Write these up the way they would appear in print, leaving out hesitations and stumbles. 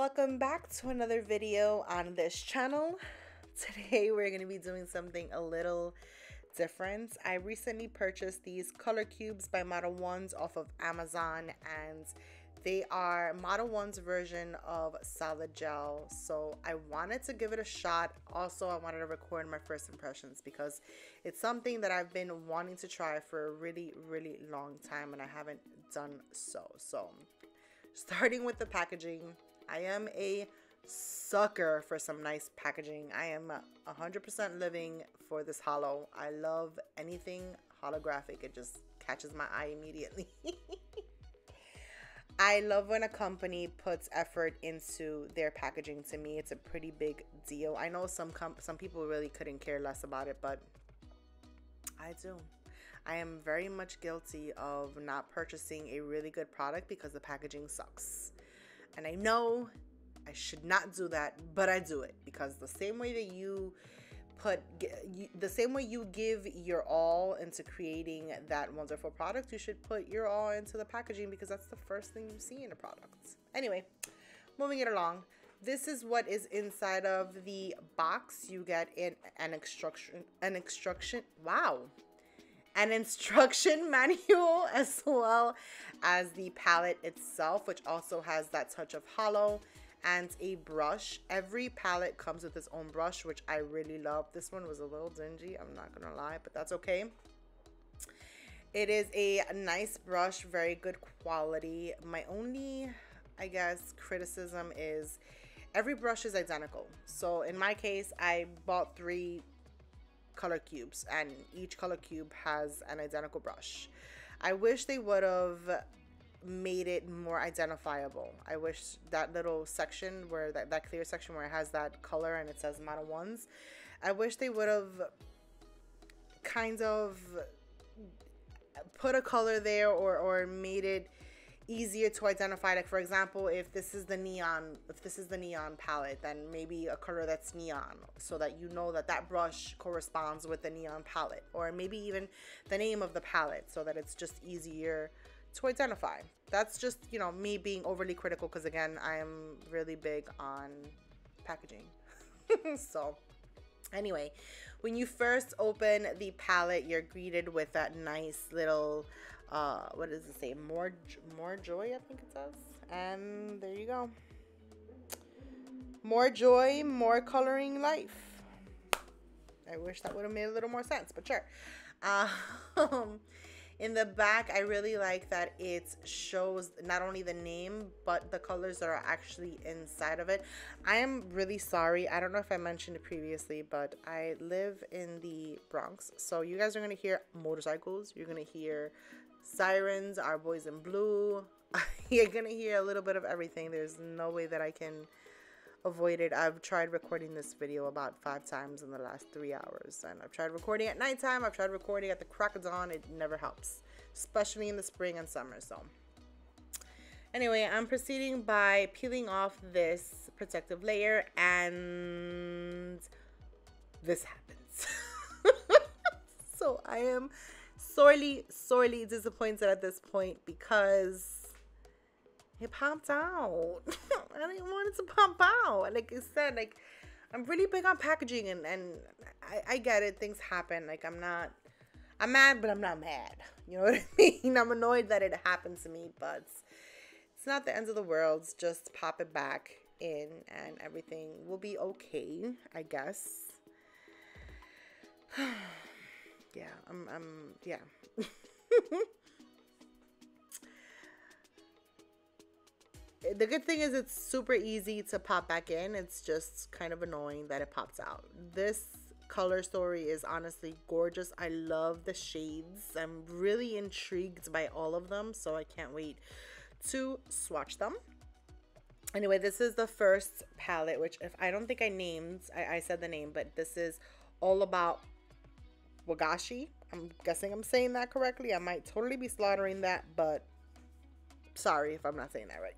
welcome back to another video on this channel. Today we're going to be doing something a little different. I recently purchased these color cubes by Model 1s off of Amazon, and they are Model 1's version of solid gel. So I wanted to give it a shot. Also, I wanted to record my first impressions because it's something that I've been wanting to try for a really long time, and I haven't done so. Starting with the packaging, I am a sucker for some nice packaging. I am 100% living for this holo. I love anything holographic. It just catches my eye immediately. I love when a company puts effort into their packaging. To me, it's a pretty big deal. I know some people really couldn't care less about it, but I do. I am very much guilty of not purchasing a really good product because the packaging sucks. And I know I should not do that, but I do it because the same way that you give your all into creating that wonderful product, you should put your all into the packaging because that's the first thing you see in a product. Anyway, moving it along. This is what is inside of the box. You get an instruction manual, as well as the palette itself, which also has that touch of holo, and a brush. Every palette comes with its own brush, which I really love. This one was a little dingy, I'm not gonna lie, but that's okay. It is a nice brush, very good quality. My only, I guess, criticism is every brush is identical. So in my case, I bought 3 color cubes, and each color cube has an identical brush. I wish they would have made it more identifiable. I wish that little section where that clear section where it has that color and it says Model 1s, I wish they would have kind of put a color there or made it easier to identify. Like, for example, if this is the neon palette, then maybe a color that's neon, so that you know that that brush corresponds with the neon palette, or maybe even the name of the palette so that it's just easier to identify. That's just, you know, me being overly critical, because again, I am really big on packaging. So anyway, when you first open the palette, you're greeted with that nice little what does it say? More joy, I think it says. And there you go. More joy, more coloring life. I wish that would have made a little more sense, but sure. In the back, I really like that it shows not only the name, but the colors that are actually inside of it. I am really sorry. I don't know if I mentioned it previously, but I live in the Bronx. So you guys are going to hear motorcycles. You're going to hear sirens, our boys in blue. You're gonna hear a little bit of everything. There's no way that I can avoid it. I've tried recording this video about 5 times in the last 3 hours, and I've tried recording at nighttime, I've tried recording at the crack of dawn. It never helps, especially in the spring and summer. So anyway, I'm proceeding by peeling off this protective layer, and this happens. So I am sorely disappointed at this point because it popped out. I didn't want it to pop out. Like I said, like, I'm really big on packaging, and I get it, things happen. Like, I'm mad, but I'm not mad, you know what I mean? I'm annoyed that it happened to me, but it's not the end of the world. Just pop it back in and everything will be okay, I guess. Yeah, yeah. The good thing is it's super easy to pop back in. It's just kind of annoying that it pops out. This color story is honestly gorgeous. I love the shades. I'm really intrigued by all of them, so I can't wait to swatch them. Anyway, this is the first palette, which if I don't think I said the name, but this is all about WAGASHI. I'm guessing I'm saying that correctly. I might totally be slaughtering that, but sorry if I'm not saying that right.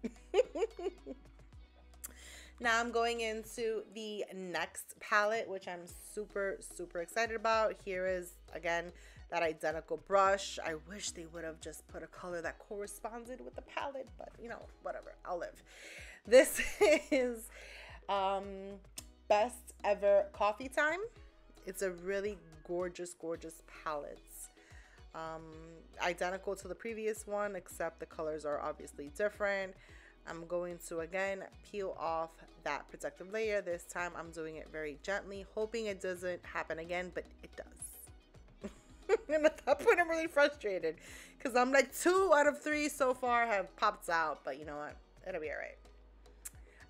Now I'm going into the next palette, which I'm super excited about. Here is, again, that identical brush. I wish they would have just put a color that corresponded with the palette, but you know, whatever, I'll live. This is Best Ever Coffee Time. It's a really gorgeous, gorgeous palette. Identical to the previous one, except the colors are obviously different. I'm going to again peel off that protective layer. This time I'm doing it very gently, hoping it doesn't happen again, but it does. And at that point I'm really frustrated because I'm like 2 out of 3 so far have popped out, but you know what, it'll be all right.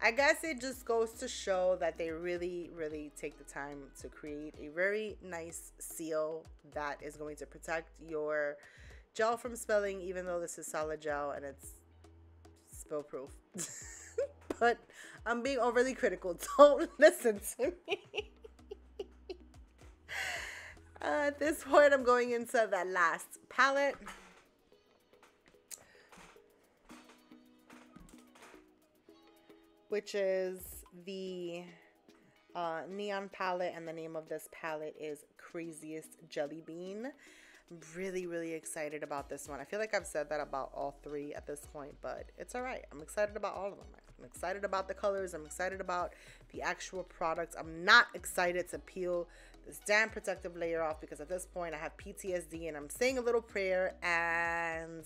I guess it just goes to show that they really, really take the time to create a very nice seal that is going to protect your gel from spilling, even though this is solid gel and it's spill proof. But I'm being overly critical. Don't listen to me. At this point, I'm going into that last palette. Which is the Neon palette, and the name of this palette is Craziest Jelly Bean. I'm really, really excited about this one. I feel like I've said that about all 3 at this point, but it's all right. I'm excited about all of them. I'm excited about the colors. I'm excited about the actual product. I'm not excited to peel this damn protective layer off because at this point I have PTSD and I'm saying a little prayer and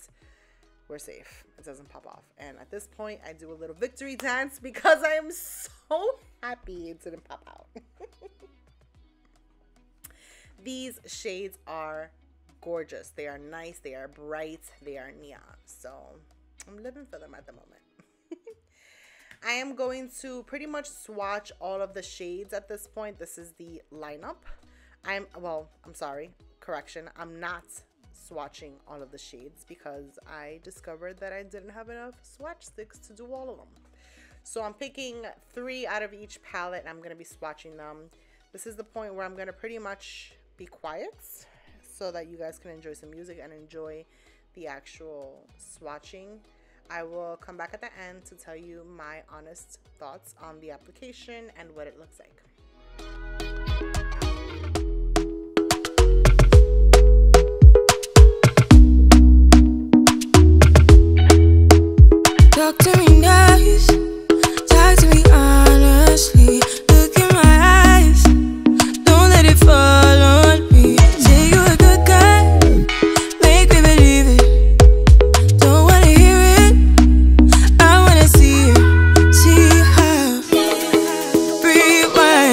we're safe. It doesn't pop off. And at this point I do a little victory dance because I am so happy it didn't pop out. These shades are gorgeous. They are nice. They are bright. They are neon. So I'm living for them at the moment. I am going to pretty much swatch all of the shades at this point. This is the lineup. I'm sorry, correction. I'm not swatching all of the shades because I discovered that I didn't have enough swatch sticks to do all of them. So I'm picking 3 out of each palette and I'm going to be swatching them. This is the point where I'm going to pretty much be quiet so that you guys can enjoy some music and enjoy the actual swatching. I will come back at the end to tell you my honest thoughts on the application and what it looks like. Talk to me nice, talk to me honestly. Look in my eyes, don't let it fall on me. Say you a good guy, make me believe it. Don't wanna hear it, I wanna see it. See how, rewind.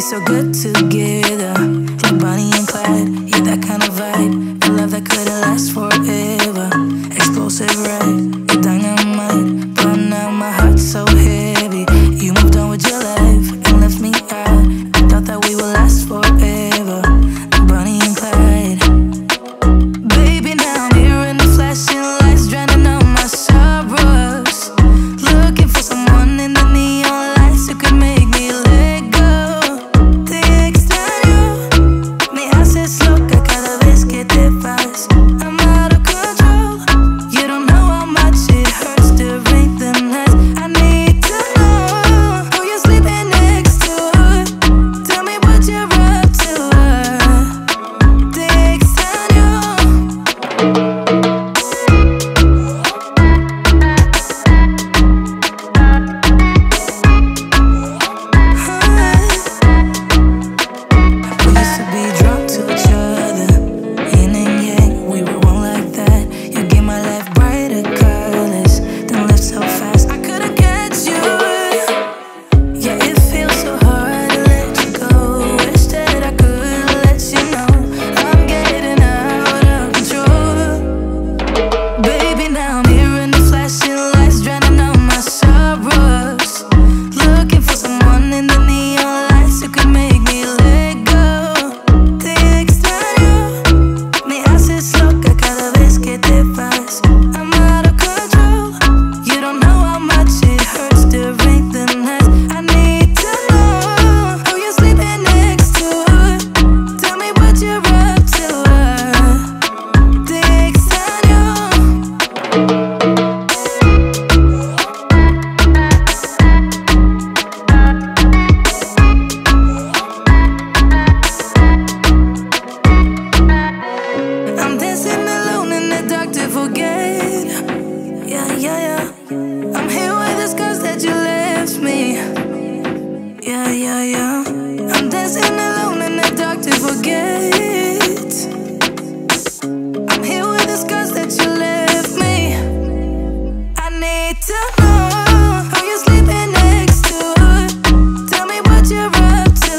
so good together, like Bonnie and Clyde. Yeah, that kind of vibe, a love that couldn't last forever. Explosive, right? You're dynamite, but now my heart's so heavy. You moved on with your life and left me out. I thought that we would last forever, like Bonnie and Clyde. Baby, now I'm here in the flashing lights, drowning out my sorrows. Looking for someone in the neon lights who could make me let go. Te extraño, me haces loca cada vez que te vas. I'm out of control. You don't know how much it hurts to ring the nights. I need to know who you're sleeping next to. Tell me what you're up to. Te extraño. We used to be drunk to each other, yin and yang, we were one like that. You gave my life brighter colors, then left so fast I couldn't catch you. Yeah, it feels so hard to let you go. Wish that I could let you know I'm getting out of control. Baby, now I'm here in the flashing lights, drowning out my sorrows. Looking for someone in the neon lights who could make me let go. Te extraño, me haces loca cada vez que te vas. I'm out of control. You don't know how much it hurts to ring the nights. I need to know who you're sleeping next to. Tell me what you're up to. Te extraño. I'm dancing alone in the dark to forget. Yeah, yeah, yeah. I'm here with the scars that you left me. Yeah, yeah, yeah. I'm dancing alone in the dark to forget. I'm here with the scars that you left me. I need to know who you're sleeping next to. Tell me what you're up to.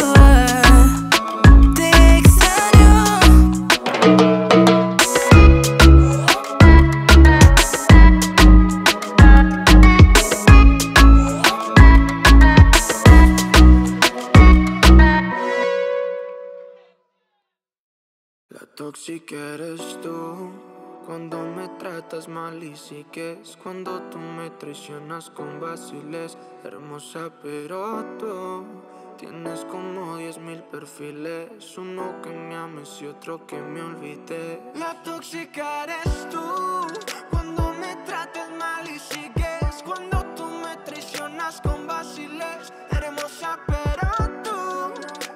Te extraño. La tóxica eres tú, cuando me tratas mal y sigues, cuando tú me traicionas con vaciles. Hermosa, pero tú tienes como 10,000 perfiles, uno que me ames y otro que me olvide. La tóxica eres tú, cuando me tratas mal y sigues, cuando tú me traicionas con vaciles. Hermosa, pero tú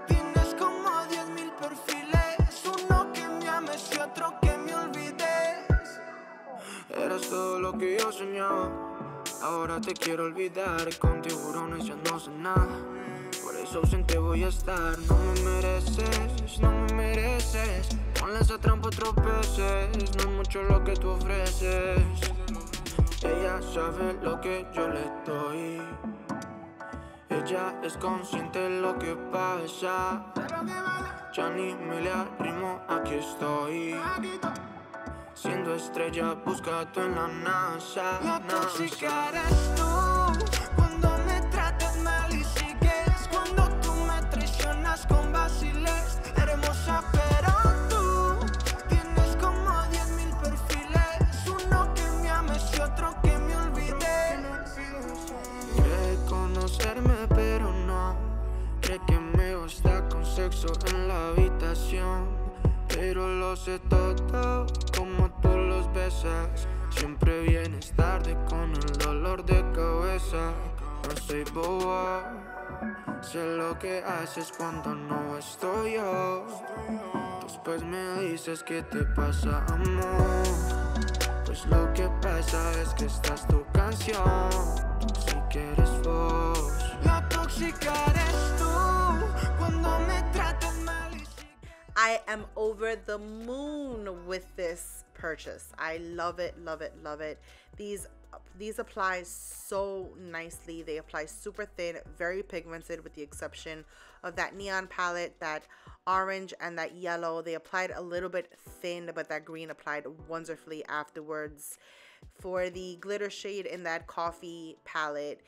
tienes como 10,000 perfiles, uno que me ames y otro que me olvides. Eras todo lo que yo soñaba, ahora te quiero olvidar. Con tiburones ya no sé nada, por eso ausente voy a estar. No me mereces, no me mereces. Ponle esa trampa otros veces, no es mucho lo que tú ofreces. Ella sabe lo que yo le doy, ella es consciente de lo que pasa. Ya ni me le arrimo, aquí estoy. Siendo estrella, buscado en la NASA. La tóxica eres tú, cuando me tratas mal y sigues, cuando tú me traicionas con vaciles. Hermosa, pero tú tienes como 10,000 perfiles, uno que me ames y otro que me olvide. Cree conocerme, pero no. Cree que me gusta con sexo en la habitación, pero lo sé todo, como tú los besas. Siempre vienes tarde con el dolor de cabeza. No soy boba, sé lo que haces cuando no estoy yo. Después me dices que te pasa, amor. Pues lo que pasa es que esta es tu canción, si quieres vos. La tóxica eres tú, cuando me tratas mal y... I am over the moon with this purchase. I love it, love it, love it. These these apply so nicely. They apply super thin, very pigmented with the exception of that neon palette, that orange and that yellow. They applied a little bit thin, but that green applied wonderfully afterwards. For the glitter shade in that coffee palette,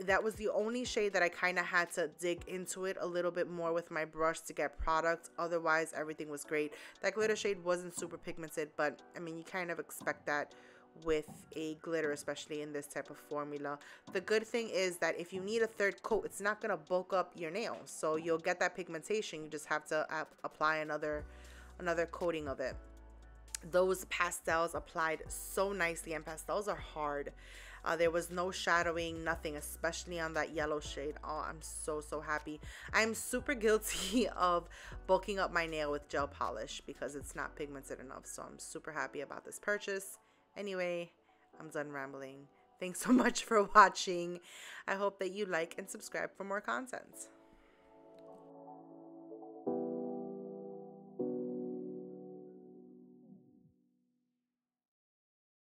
that was the only shade that I kind of had to dig into it a little bit more with my brush to get product. Otherwise, everything was great. That glitter shade wasn't super pigmented, but I mean, you kind of expect that with a glitter, especially in this type of formula. The good thing is that if you need a third coat, it's not going to bulk up your nails, so you'll get that pigmentation. You just have to apply another coating of it. Those pastels applied so nicely, and pastels are hard. There was no shadowing, nothing, especially on that yellow shade. Oh, I'm so happy. I'm super guilty of bulking up my nail with gel polish because it's not pigmented enough, so I'm super happy about this purchase. Anyway, I'm done rambling. Thanks so much for watching. I hope that you like and subscribe for more content.